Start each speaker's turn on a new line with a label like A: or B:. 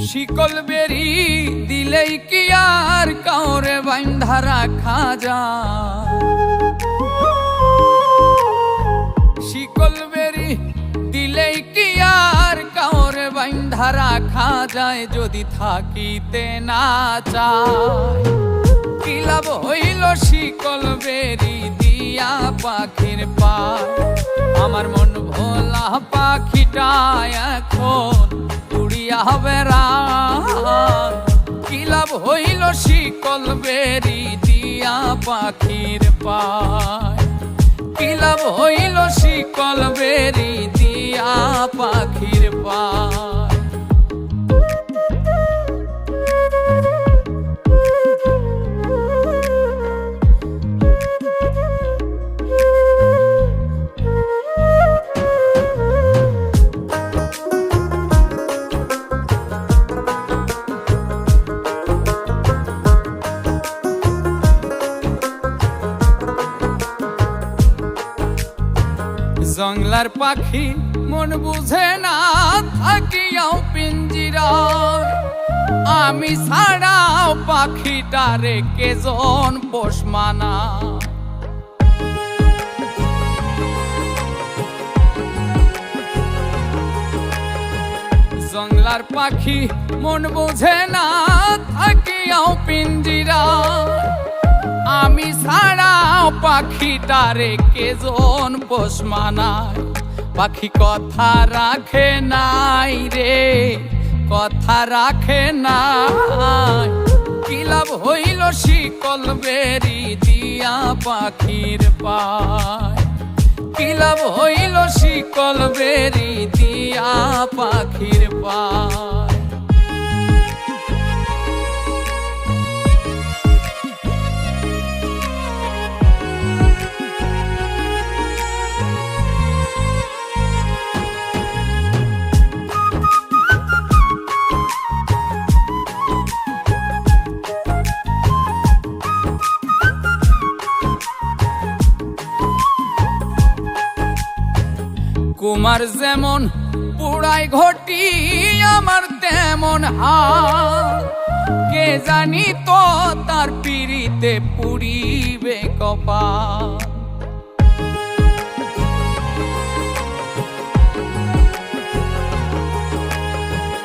A: শিকল বেরি দিলেই কি আর কাউরে বাঁধা রাখা যায়? শিকল বেরি দিলেই কি আর কাউরে বাঁধা রাখা যায়? যদি থাকিতে না চায় কি লাভ হইল শিকল বেরি দিয়া পাখির পায়? আমার মন ভোলা পাখিটা এখন উড়িয়া বেড়ায়। কি লাভ হইল শিকল বেরি দিয়া পাখির পায়? কি লাভ হইল শিকল বেরি দিয়া পাখির পায়? জংলার পাখি মন বুঝে না থাকিয়াও পিঞ্জিরায়, আমি ছাড়াও পাখিটারে কেজন পোষ মানায়। জংলার পাখি মন বুঝে না থাকিয়াও পিঞ্জিরায়, আমি ছাড়াও পাখিটারে কেজন পোষ মানায়। পাখি কথা রাখে নাই রে, কথা রাখে নাই। কি লাভ হইল শিকল বেরি দিয়া পাখির পায়? কি লাভ হইল শিকল বেরি দিয়া পাখির পায়? কুমার যেমন পুড়াই ঘটি আমার তেমন হাল, কে জানি তো তার পিড়িতে পুড়িবে কপাল।